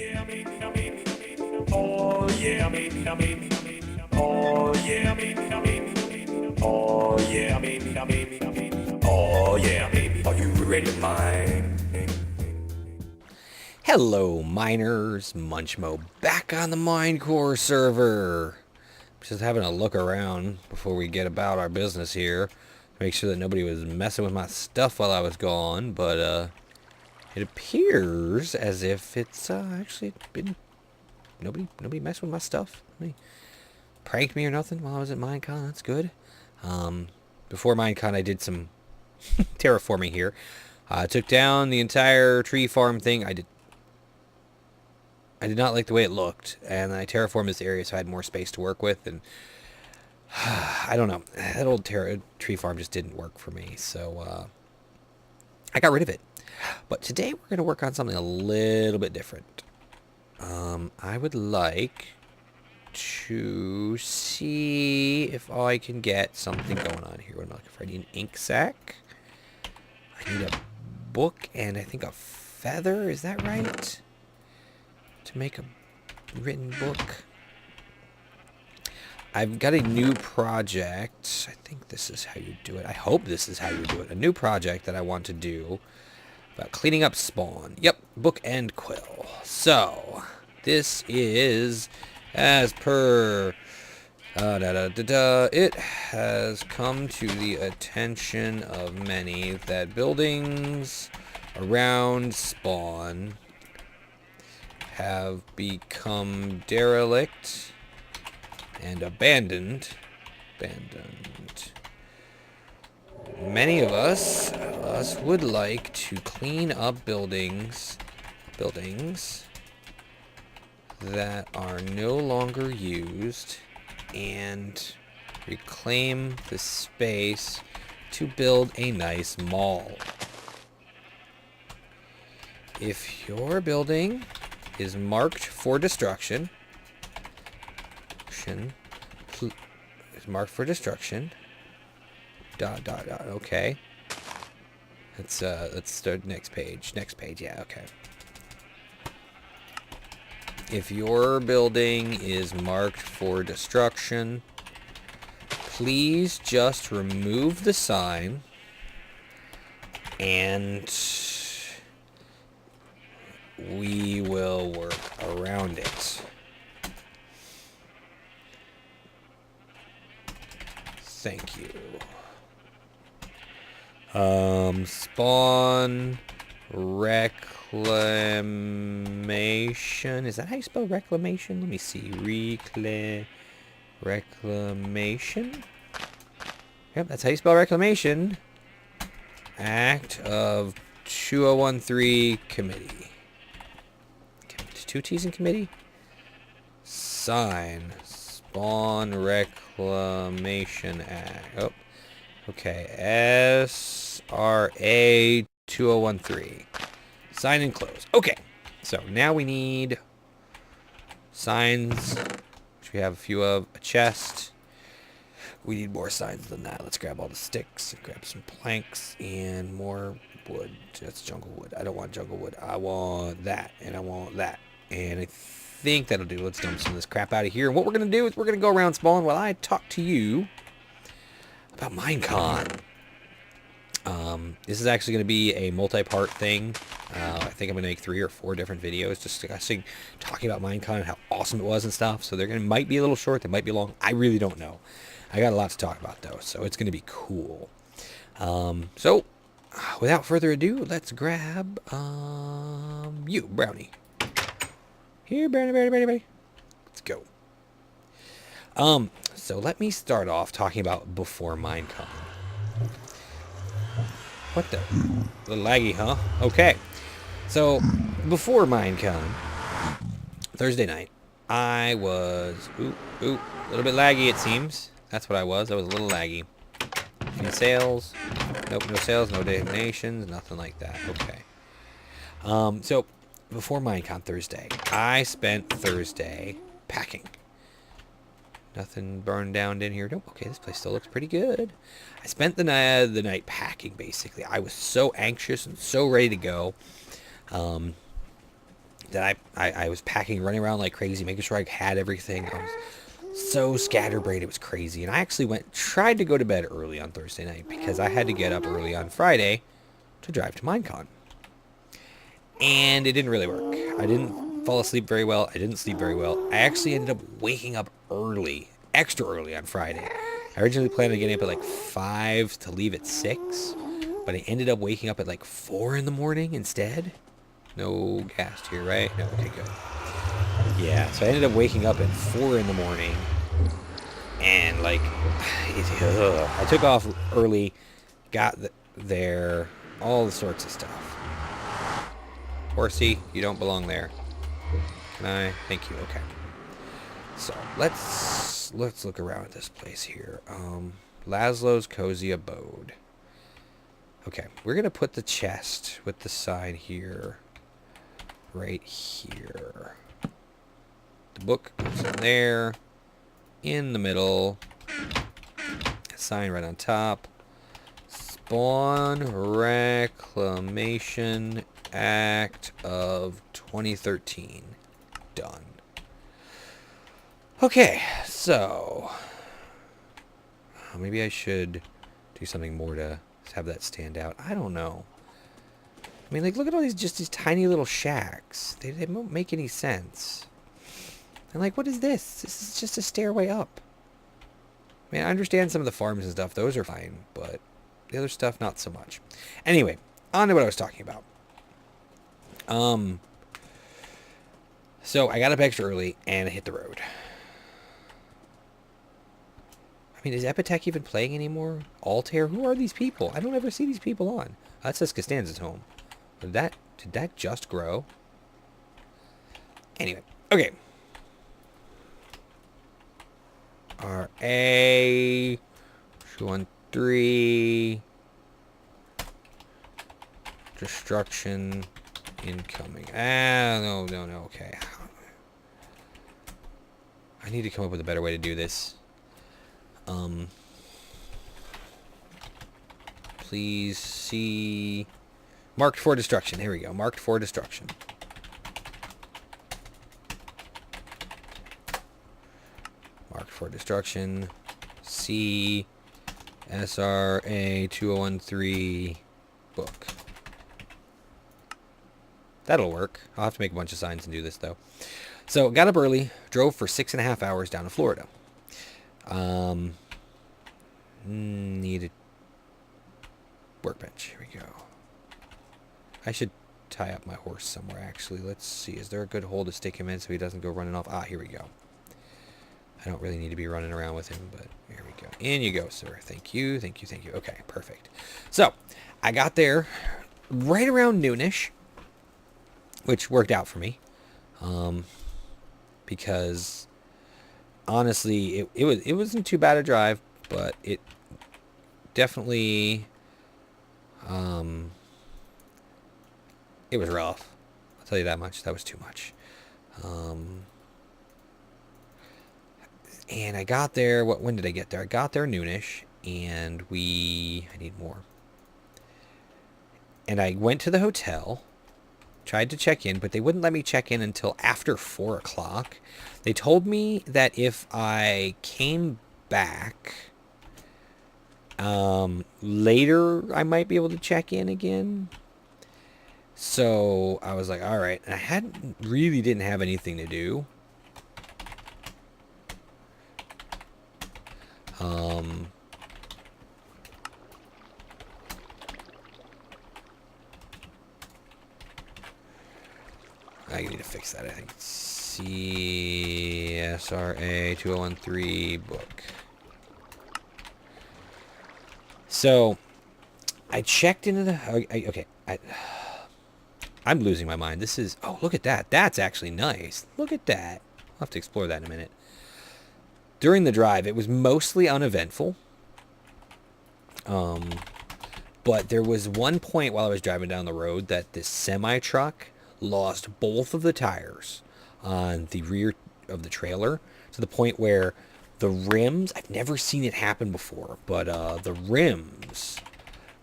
yeah, maybe. Oh yeah, maybe. Oh yeah, maybe. Oh yeah, maybe. Oh yeah, maybe. Are you ready to mine? Hello, miners. Munchmo back on the Minecore server. Just having a look around before we get about our business here. Make sure that nobody was messing with my stuff while I was gone, but it appears as if it's actually been nobody messed with my stuff. Nobody pranked me or nothing while I was at Minecon. That's good. Before Minecon, I did some terraforming here. I took down the entire tree farm thing. I did not like the way it looked, and I terraformed this area so I had more space to work with, and I don't know. That old tree farm just didn't work for me, so I got rid of it. But today we're going to work on something a little bit different. I would like to see if I can get something going on here. What am I looking for? I need an ink sac. I need a book and I think a feather. Is that right? To make a written book. I've got a new project. I think this is how you do it. I hope this is how you do it. A new project that I want to do about cleaning up spawn. Yep, book and quill. So, this is as per... It has come to the attention of many that buildings around spawn have become derelict and abandoned. Many of us would like to clean up buildings that are no longer used and reclaim the space to build a nice mall. If your building is marked for destruction, okay. Let's start next page. Yeah, okay. If your building is marked for destruction, please just remove the sign and we will work around it. Thank you. Spawn reclamation. Is that how you spell reclamation? Let me see. Reclamation? Yep, that's how you spell reclamation. Act of 2013 committee. Two T's in committee? Sign. Spawn Reclamation Act. Oh, okay. SRA 2013. Sign and close. Okay. So now we need signs, which we have a few of. A chest. We need more signs than that. Let's grab all the sticks and grab some planks and more wood. That's jungle wood. I don't want jungle wood. I want that and I want that. And I think that'll do. Let's dump some of this crap out of here. And what we're going to do is we're going to go around spawn while I talk to you about Minecon. This is actually going to be a multi-part thing. I think I'm going to make 3 or 4 different videos just talking about Minecon and how awesome it was and stuff. So might be a little short. They might be long. I really don't know. I got a lot to talk about, though. So it's going to be cool. So without further ado, let's grab you, Brownie. Here, Brownie. Let's go. So let me start off talking about before Minecon. What the? A little laggy, huh? Okay. So, before Minecon, Thursday night, I was, a little bit laggy it seems. That's what I was. I was a little laggy. Any sales? Nope, no sales, no donations, nothing like that. Okay. So, before Minecon Thursday, I spent Thursday packing. Nothing burned down in here. Nope. Okay, this place still looks pretty good. I spent the night packing, basically. I was so anxious and so ready to go. that I was packing, running around like crazy, making sure I had everything. I was so scatterbrained, it was crazy. And I actually tried to go to bed early on Thursday night because I had to get up early on Friday to drive to Minecon. And it didn't really work. I didn't fall asleep very well. I didn't sleep very well. I actually ended up waking up early, extra early on Friday. I originally planned on getting up at like 5 to leave at 6, but I ended up waking up at like 4 in the morning instead. No gas here, right? No, okay, good. Yeah, so I ended up waking up at 4 in the morning, and like, I took off early, got there, all the sorts of stuff. Horsey, you don't belong there. Can I? Thank you. Okay. So let's look around at this place here. Laszlo's Cozy Abode. Okay, we're gonna put the chest with the sign here, right here. The book goes in there, in the middle. Sign right on top. Spawn Reclamation Act of 2013. Done. Okay, so maybe I should do something more to have that stand out. I don't know. I mean, like, look at all these tiny little shacks. They don't make any sense. And like, what is this? This is just a stairway up. I mean, I understand some of the farms and stuff. Those are fine, but the other stuff, not so much. Anyway, on to what I was talking about. So I got up extra early and I hit the road. I mean, is Epitech even playing anymore? Altair? Who are these people? I don't ever see these people on. That says Costanza's home. Did that just grow? Anyway, okay. RA 213 destruction incoming. No, okay. I need to come up with a better way to do this. Please see marked for destruction. Here we go. Marked for destruction. Marked for destruction. C SRA 2013 book. That'll work. I'll have to make a bunch of signs and do this though. So got up early, drove for 6.5 hours down to Florida. Needed workbench. Here we go. I should tie up my horse somewhere actually. Let's see. Is there a good hole to stick him in so he doesn't go running off? Ah, here we go. I don't really need to be running around with him, but here we go. In you go, sir. Thank you, thank you, thank you. Okay, perfect. So, I got there right around noonish, which worked out for me. Because honestly, it wasn't too bad a drive, but it definitely it was rough. I'll tell you that much. That was too much. And I got there, when did I get there? I got there noonish, and I need more. And I went to the hotel, tried to check in, but they wouldn't let me check in until after 4 o'clock. They told me that if I came back later, I might be able to check in again. So I was like, all right. And I didn't have anything to do. I need to fix that, I think. CSRA 2013 book. So, I checked into the... Okay, I'm losing my mind. This is... Oh, look at that. That's actually nice. Look at that. I'll have to explore that in a minute. During the drive, it was mostly uneventful. But there was one point while I was driving down the road that this semi-truck lost both of the tires on the rear of the trailer to the point where the rims, I've never seen it happen before, but the rims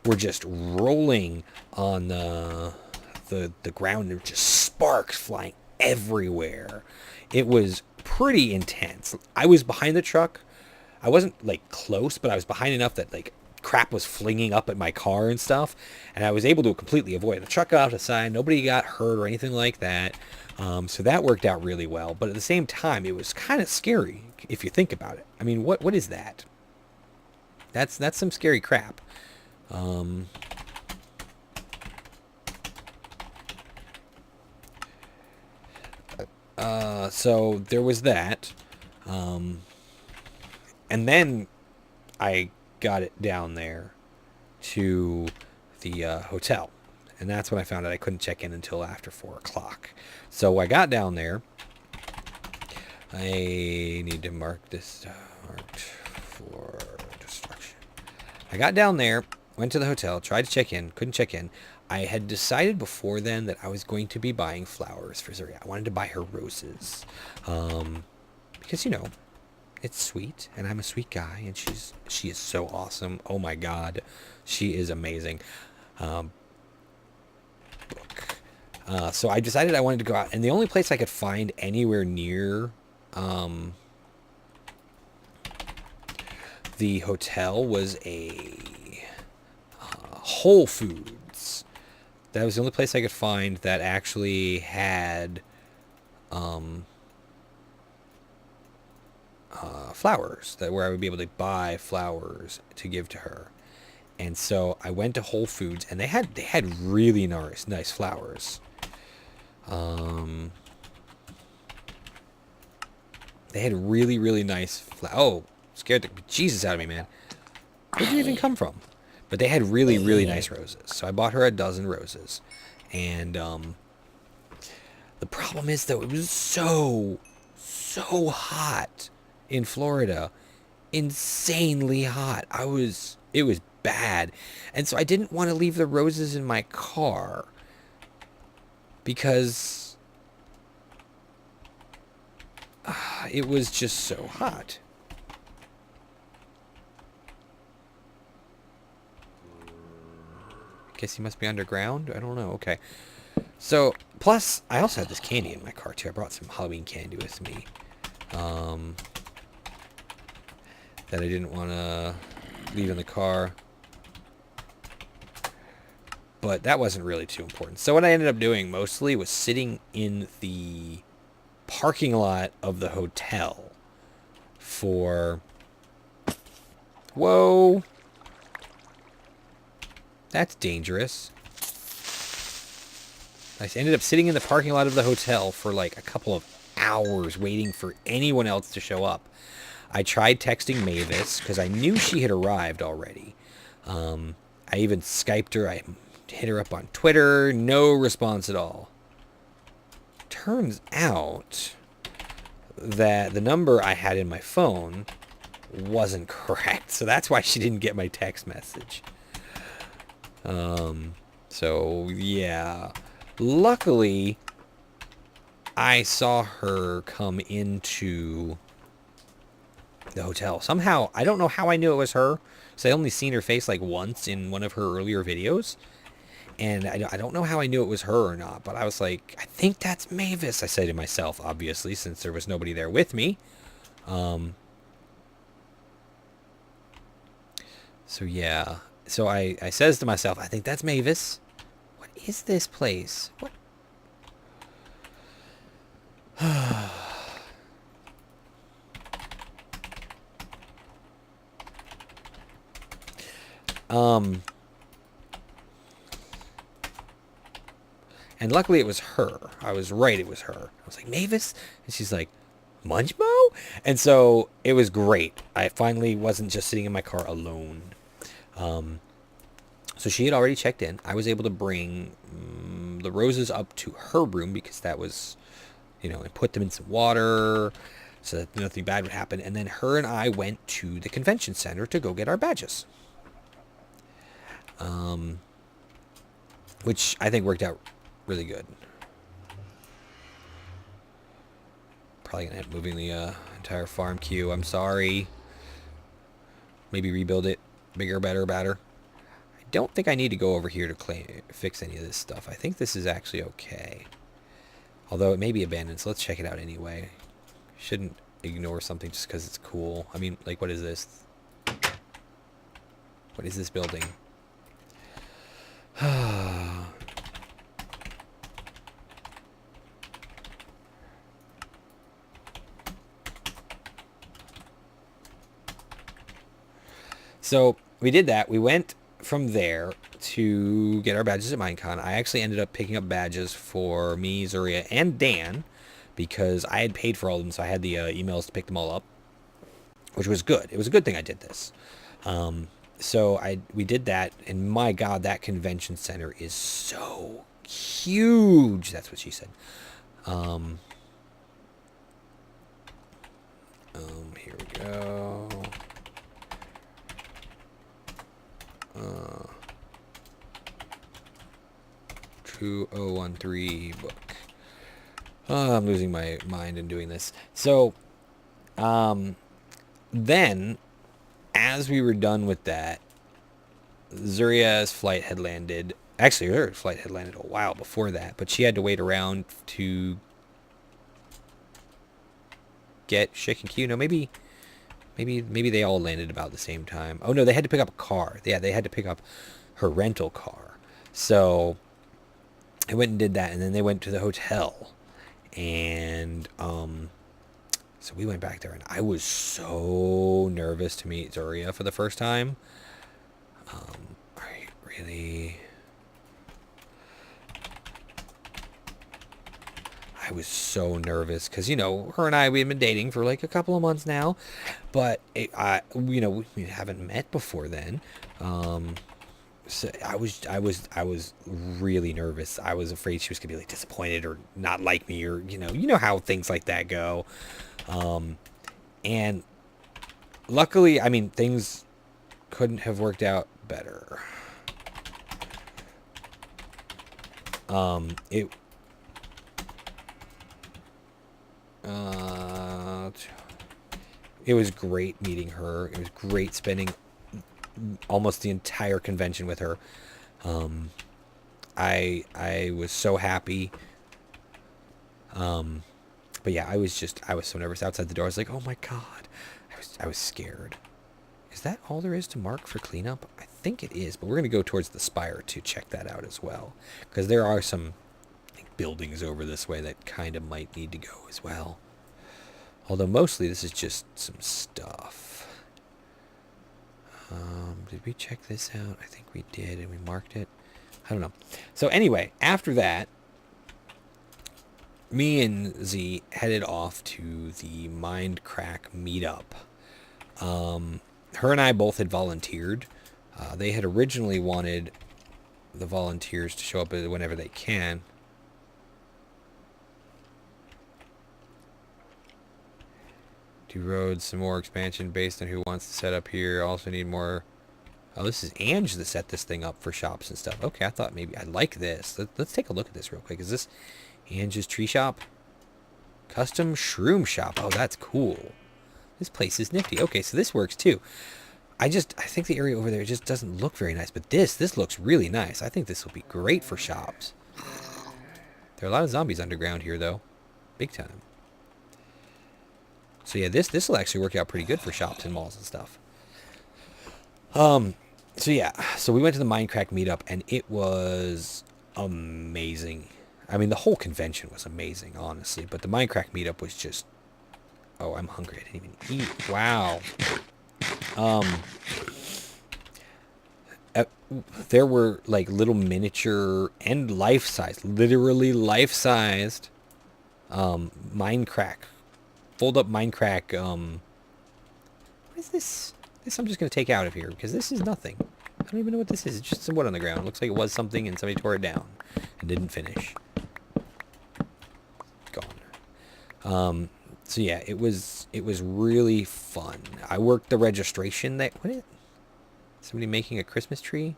were just rolling on the ground. They're just sparks flying everywhere. It was pretty intense. I was behind the truck. I wasn't like close, but I was behind enough that like crap was flinging up at my car and stuff, and I was able to completely avoid it. The truck got off the side. Nobody got hurt or anything like that. So that worked out really well. But at the same time, it was kind of scary if you think about it. I mean, what is that? That's some scary crap. So there was that. And then I got it down there to the hotel. And that's when I found out I couldn't check in until after 4 o'clock. So I got down there. I need to mark this marked for destruction. I got down there, went to the hotel, tried to check in, couldn't check in. I had decided before then that I was going to be buying flowers for Zaria. I wanted to buy her roses. Because, you know, it's sweet, and I'm a sweet guy, and she is so awesome. Oh my god, she is amazing. So I decided I wanted to go out, and the only place I could find anywhere near the hotel was a Whole Foods. That was the only place I could find that actually had flowers, that where I would be able to buy flowers to give to her. And so I went to Whole Foods, and they had really nice flowers. They had really nice flowers. Oh, scared the Jesus out of me, man. Where'd you even come from? But they had really nice roses. So I bought her a dozen roses. And the problem is, though, it was so hot in Florida. Insanely hot. It was bad. And so I didn't want to leave the roses in my car because it was just so hot. Guess he must be underground? I don't know. Okay. So, plus, I also had this candy in my car, too. I brought some Halloween candy with me. That I didn't want to leave in the car. But that wasn't really too important. So what I ended up doing mostly was sitting in the parking lot of the hotel for... Whoa! That's dangerous. I ended up sitting in the parking lot of the hotel for like a couple of hours waiting for anyone else to show up. I tried texting Mavis because I knew she had arrived already. I even Skyped her. I hit her up on Twitter. No response at all. Turns out that the number I had in my phone wasn't correct. So that's why she didn't get my text message. So yeah. Luckily, I saw her come into the hotel. Somehow, I don't know how I knew it was her. So I only seen her face like once in one of her earlier videos. And I don't know how I knew it was her or not. But I was like, I think that's Mavis, I said to myself, obviously, since there was nobody there with me. So yeah. So I says to myself, I think that's Mavis. What is this place? What? And luckily it was her. I was right, it was her. I was like, Mavis? And she's like, Munchmo? And so it was great. I finally wasn't just sitting in my car alone. So she had already checked in. I was able to bring the roses up to her room because that was, you know, and put them in some water so that nothing bad would happen. And then her and I went to the convention center to go get our badges. Which I think worked out really good. Probably gonna end up moving the entire farm queue. I'm sorry. Maybe rebuild it. Bigger, better, badder. I don't think I need to go over here to fix any of this stuff. I think this is actually okay. Although it may be abandoned, so let's check it out anyway. Shouldn't ignore something just because it's cool. I mean, like, what is this? What is this building? So we did that. We went from there to get our badges at Minecon. I actually ended up picking up badges for me, Zuria, and Dan because I had paid for all of them, so I had the emails to pick them all up, which was good. It was a good thing I did this. So we did that, and my God, that convention center is so huge. That's what she said. Here we go. 2013 book. I'm losing my mind in doing this. So, then, as we were done with that, Zuria's flight had landed. Actually, her flight had landed a while before that, but she had to wait around to get Shik and Q. No, maybe they all landed about the same time. Oh no, they had to pick up a car. Yeah, they had to pick up her rental car. So I went and did that, and then they went to the hotel, and so we went back there, and I was so nervous to meet Zuria for the first time. I was so nervous because, you know, her and I, we had been dating for like a couple of months now, but we haven't met before then. So I was really nervous. I was afraid she was gonna be like disappointed or not like me, or you know how things like that go. And luckily, I mean, things couldn't have worked out better. It was great meeting her. It was great spending almost the entire convention with her. I was so happy. But yeah, I was so nervous outside the door. I was like, oh my God. I was scared. Is that all there is to mark for cleanup? I think it is, but we're going to go towards the spire to check that out as well. Because there are some buildings over this way that kind of might need to go as well. Although mostly this is just some stuff. Did we check this out? I think we did, and we marked it. I don't know. So anyway, after that, me and Z headed off to the Mindcrack meetup. Her and I both had volunteered. They had originally wanted the volunteers to show up whenever they can. Do roads, some more expansion based on who wants to set up here. Also need more. Oh, this is Ange that set this thing up for shops and stuff. Okay, I thought maybe I'd like this. Let's take a look at this real quick. Is this Ange's tree shop? Custom shroom shop. Oh, that's cool. This place is nifty. Okay, so this works too. I think the area over there just doesn't look very nice, but this looks really nice. I think this will be great for shops. There are a lot of zombies underground here, though. Big time. So yeah, this will actually work out pretty good for shops and malls and stuff. So yeah, so we went to the Minecraft meetup, and it was amazing. I mean, the whole convention was amazing, honestly, but the Minecraft meetup was just... Oh, I'm hungry. I didn't even eat. Wow. There were like little miniature and life-size, literally life-sized Minecraft, fold-up Minecraft. What is this? This I'm just going to take out of here because this is nothing. I don't even know what this is. It's just some wood on the ground. It looks like it was something and somebody tore it down and didn't finish. Gone. So yeah, it was really fun. I worked the registration. Somebody making a Christmas tree?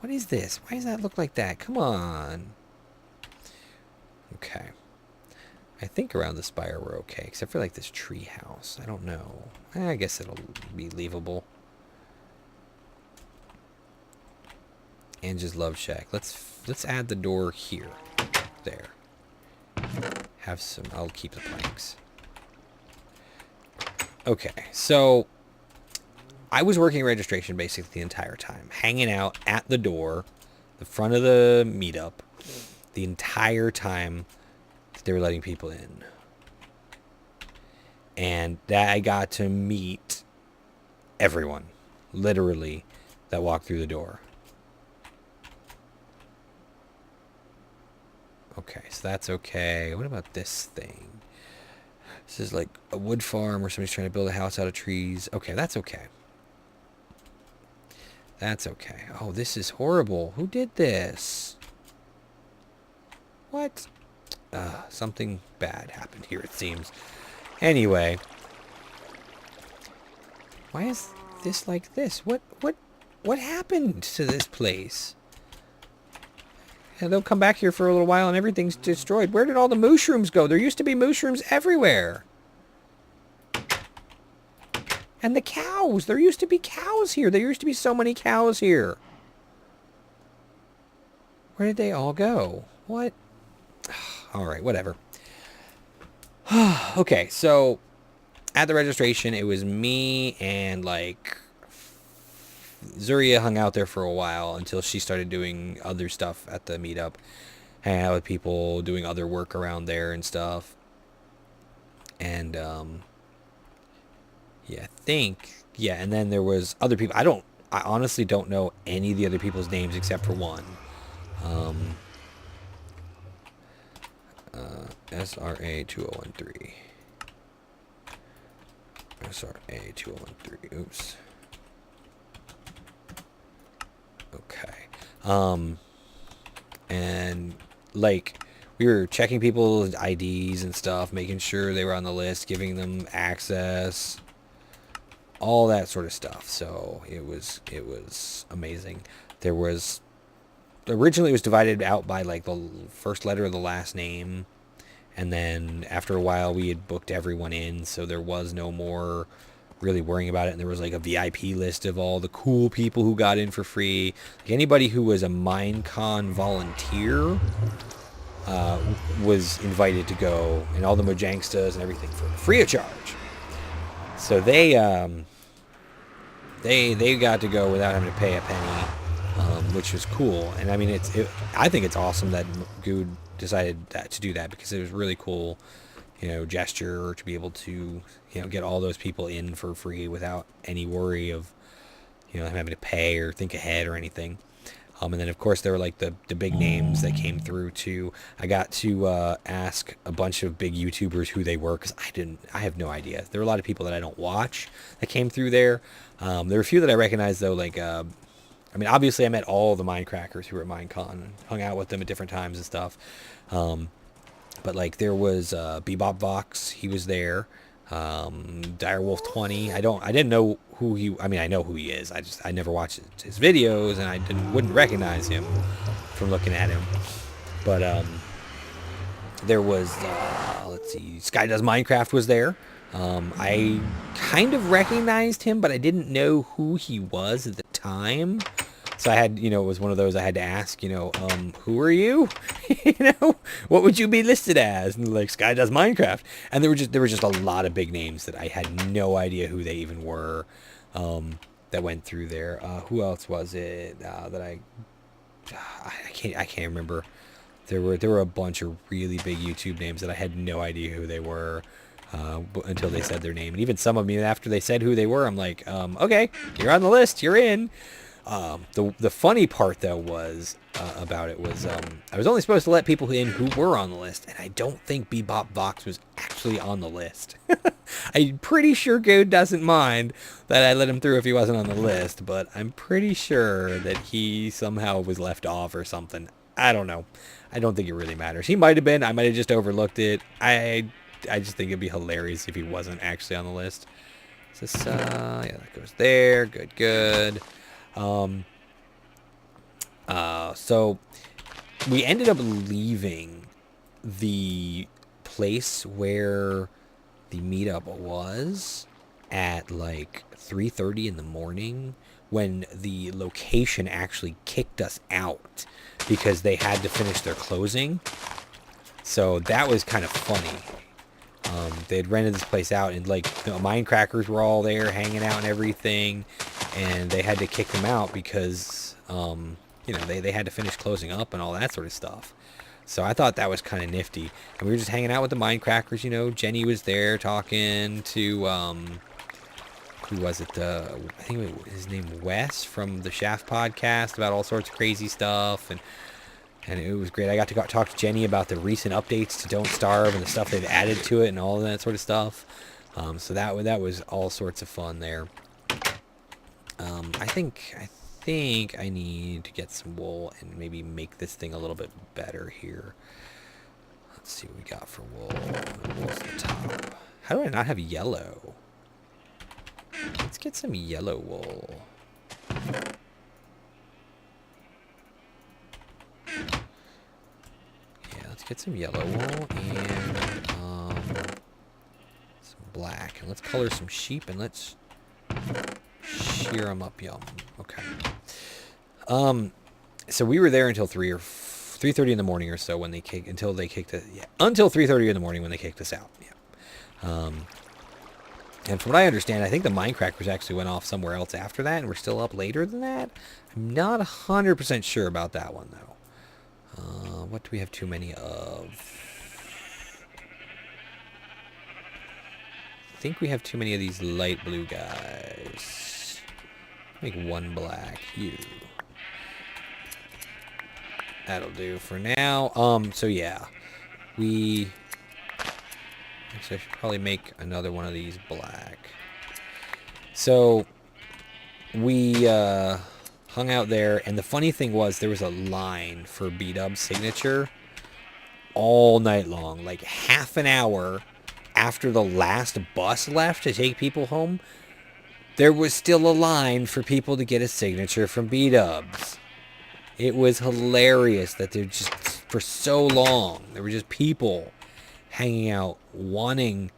What is this? Why does that look like that? Come on. Okay. I think around the spire we're okay, except for like this tree house. I don't know. I guess it'll be leavable. Angie's Love Shack. Let's add the door here. There. Have some... I'll keep the planks. Okay, so... I was working registration basically the entire time. Hanging out at the door, the front of the meetup, the entire time that they were letting people in. And that I got to meet everyone, literally, that walked through the door. Okay, so that's okay. What about this thing? This is like a wood farm where somebody's trying to build a house out of trees. Okay, that's okay. That's okay. Oh, this is horrible. Who did this? What? Something bad happened here, it seems. Anyway. Why is this like this? What happened to this place? And they'll come back here for a little while and everything's destroyed. Where did all the mushrooms go? There used to be mushrooms everywhere. And the cows. There used to be cows here. There used to be so many cows here. Where did they all go? What? Alright, whatever. Okay, so at the registration, it was me and like Zuria hung out there for a while until she started doing other stuff at the meetup. Hanging out with people, doing other work around there and stuff. And, yeah, and then there was other people. I honestly don't know any of the other people's names except for one. SRA 2013. SRA 2013. Oops. Okay. And like we were checking people's IDs and stuff, making sure they were on the list, giving them access, all that sort of stuff. So it was amazing. There was originally it was divided out by like the first letter of the last name, and then after a while we had booked everyone in, so there was no more really worrying about it. And there was like a VIP list of all the cool people who got in for free. Like anybody who was a Minecon volunteer was invited to go, and all the Mojangstas and everything for free of charge. So they got to go without having to pay a penny, which was cool. And I mean, I think it's awesome that Good decided to do that, because it was really cool, gesture to be able to, get all those people in for free without any worry of, them having to pay or think ahead or anything. And then of course there were like the big names that came through too. I got to ask a bunch of big YouTubers who they were, because I have no idea. There were a lot of people that I don't watch that came through there. There were a few that I recognized though, like obviously I met all the Minecrackers who were at Minecon and hung out with them at different times and stuff. But like there was Bebop Vox, he was there. Direwolf 20. I didn't know who he. I know who he is. I never watched his videos, and I wouldn't recognize him from looking at him. But there was let's see, Sky Does Minecraft was there. I kind of recognized him, but I didn't know who he was at the time. So I had, it was one of those I had to ask, who are you? What would you be listed as? And like, Sky Does Minecraft. And there were just a lot of big names that I had no idea who they even were, that went through there. Who else was it that I can't remember. There were a bunch of really big YouTube names that I had no idea who they were until they said their name. And even some of them, after they said who they were, I'm like, okay, you're on the list, you're in. The funny part though was about it was I was only supposed to let people in who were on the list, and I don't think Bebop Vox was actually on the list. I'm pretty sure Goad doesn't mind that I let him through if he wasn't on the list, but I'm pretty sure that he somehow was left off or something. I don't know. I don't think it really matters. He might have been. I might have just overlooked it. I just think it'd be hilarious if he wasn't actually on the list. Is this, yeah, that goes there. Good. So we ended up leaving the place where the meetup was at like 3:30 in the morning, when the location actually kicked us out because they had to finish their closing. So that was kind of funny. They had rented this place out, and like the Minecrackers were all there hanging out and everything, and they had to kick them out because you know, they had to finish closing up and all that sort of stuff. So I thought that was kind of nifty. And we were just hanging out with the Minecrackers, you know. Jenny was there talking to who was it? I think his name Wes from the Shaft podcast about all sorts of crazy stuff, and it was great. I got to talk to Jenny about the recent updates to Don't Starve and the stuff they've added to it and all of that sort of stuff. So that was all sorts of fun there. I think I need to get some wool and maybe make this thing a little bit better here. Let's see what we got for wool. Wool's the top. How do I not have yellow? Let's get some yellow wool. Get some yellow wool and some black. And let's color some sheep and let's shear them up. Yum. Okay. So we were there until 3:30 in the morning or so when they kicked until 3:30 in the morning when they kicked us out. Yeah. And from what I understand, I think the Minecrackers actually went off somewhere else after that, and we're still up later than that. I'm not 100% sure about that one though. What do we have too many of? I think we have too many of these light blue guys. Make one black. You. That'll do for now. So yeah. Actually, I should probably make another one of these black. So we hung out there, and the funny thing was there was a line for B-Dub's signature all night long. Like half an hour after the last bus left to take people home, there was still a line for people to get a signature from B-Dubs. It was hilarious that they're just, for so long, there were just people hanging out wanting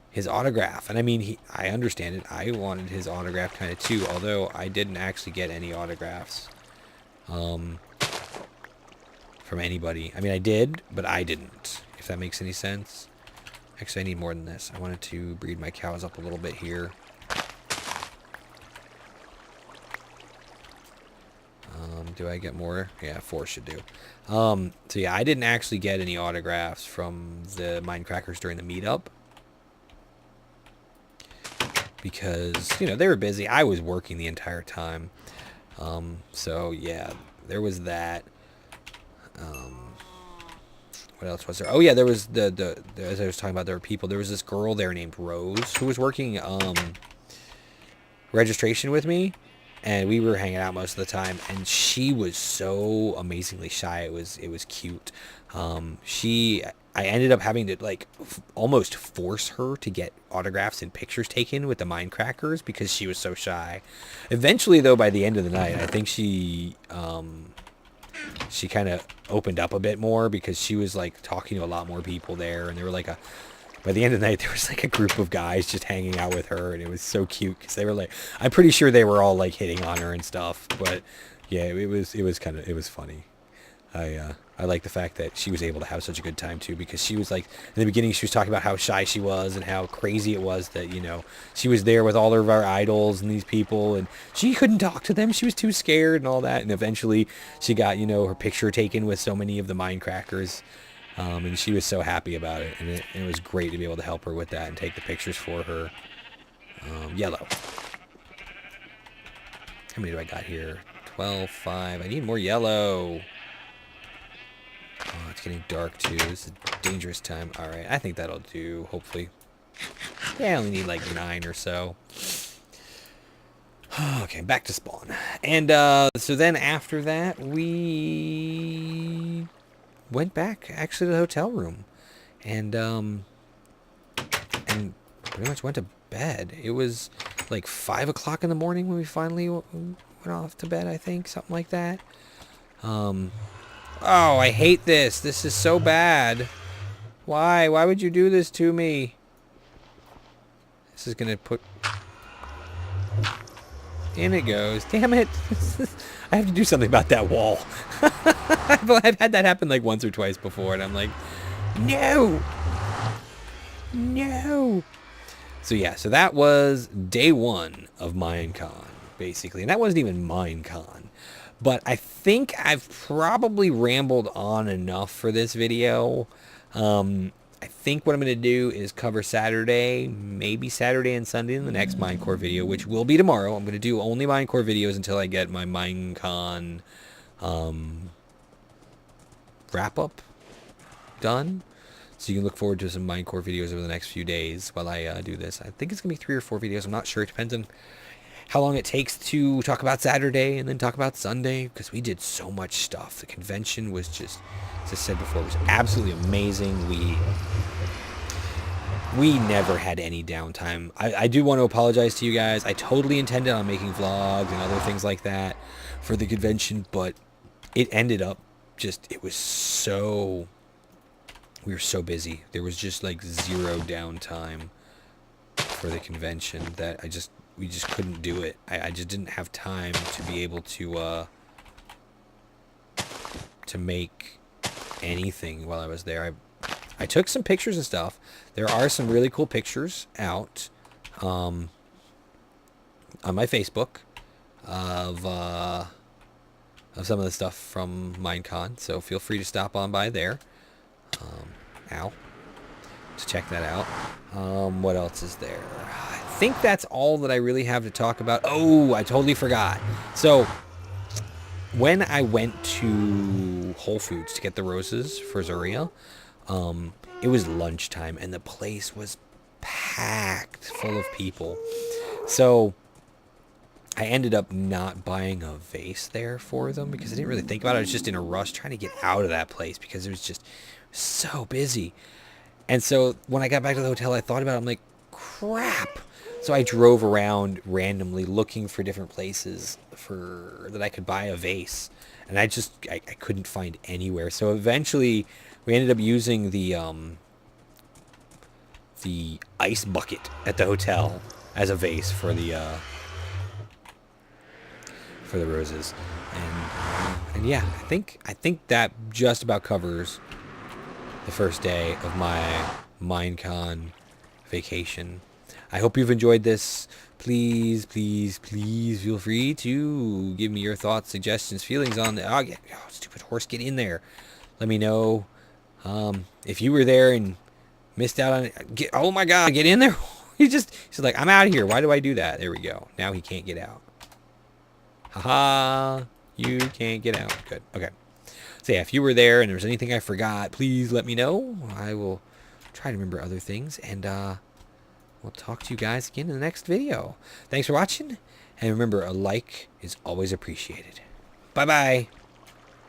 his autograph. And I mean, I understand it. I wanted his autograph kind of too, although I didn't actually get any autographs from anybody. I mean, I did, but I didn't, if that makes any sense. Actually, I need more than this. I wanted to breed my cows up a little bit here. Do I get more? Yeah, 4 should do. So yeah, I didn't actually get any autographs from the Minecrackers during the meetup. Because, you know, they were busy. I was working the entire time. So yeah, there was that. What else was there? Oh yeah, there was the as I was talking about, there were people. There was this girl there named Rose who was working registration with me, and we were hanging out most of the time. And she was so amazingly shy. It was cute. I ended up having to like almost force her to get autographs and pictures taken with the Minecrackers because she was so shy. Eventually, though, by the end of the night, I think she kind of opened up a bit more because she was like talking to a lot more people there, and there were like by the end of the night there was like a group of guys just hanging out with her, and it was so cute because they were like, I'm pretty sure they were all like hitting on her and stuff, but yeah, it was funny. I like the fact that she was able to have such a good time too, because she was like, in the beginning she was talking about how shy she was and how crazy it was that, you know, she was there with all of our idols and these people, and she couldn't talk to them. She was too scared and all that. And eventually she got, you know, her picture taken with so many of the Minecrackers, and she was so happy about it. And it was great to be able to help her with that and take the pictures for her. Yellow. How many do I got here? 12, 5. I need more yellow. Oh, it's getting dark too. This is a dangerous time. Alright, I think that'll do, hopefully. Yeah, I only need like 9 or so. Okay, back to spawn. And so then after that, we went back actually to the hotel room. And pretty much went to bed. It was like 5 o'clock in the morning when we finally went off to bed, I think. Something like that. Oh, I hate this. This is so bad. Why? Why would you do this to me? This is going to put... In it goes. Damn it. I have to do something about that wall. I've had that happen like once or twice before, and I'm like, no. No. So yeah, so that was day 1 of Minecon, basically. And that wasn't even Minecon. But I think I've probably rambled on enough for this video. I think what I'm going to do is cover Saturday, maybe Saturday and Sunday in the next Minecore video, which will be tomorrow. I'm going to do only Minecore videos until I get my Minecon wrap-up done. So you can look forward to some Minecore videos over the next few days while I do this. I think it's going to be 3 or 4 videos. I'm not sure. It depends on how long it takes to talk about Saturday and then talk about Sunday, because we did so much stuff. The convention was just, as I said before, it was absolutely amazing. We never had any downtime. I do want to apologize to you guys. I totally intended on making vlogs and other things like that for the convention, but it ended up just, it was so, we were so busy. There was just like zero downtime for the convention that we just couldn't do it. I just didn't have time to be able to make anything while I was there. I took some pictures and stuff. There are some really cool pictures out on my Facebook of some of the stuff from Minecon. So feel free to stop on by there. To check that out. What else is there? I think that's all that I really have to talk about. Oh, I totally forgot. So when I went to Whole Foods to get the roses for Zuriel, it was lunchtime and the place was packed full of people. So I ended up not buying a vase there for them because I didn't really think about it. I was just in a rush trying to get out of that place because it was just so busy. And so when I got back to the hotel, I thought about it. I'm like, crap. So I drove around randomly looking for different places that I could buy a vase. And I couldn't find anywhere. So eventually we ended up using the ice bucket at the hotel as a vase for the roses. And yeah, I think that just about covers the first day of my Minecon vacation. I hope you've enjoyed this. Please, please, please feel free to give me your thoughts, suggestions, feelings on the... Oh, stupid horse, get in there. Let me know if you were there and missed out on it. Oh my God, get in there. He's like, I'm out of here. Why do I do that? There we go. Now he can't get out. Haha, you can't get out. Good. Okay. So yeah, if you were there and there was anything I forgot, please let me know. I will try to remember other things, and we'll talk to you guys again in the next video. Thanks for watching, and remember, a like is always appreciated. Bye-bye.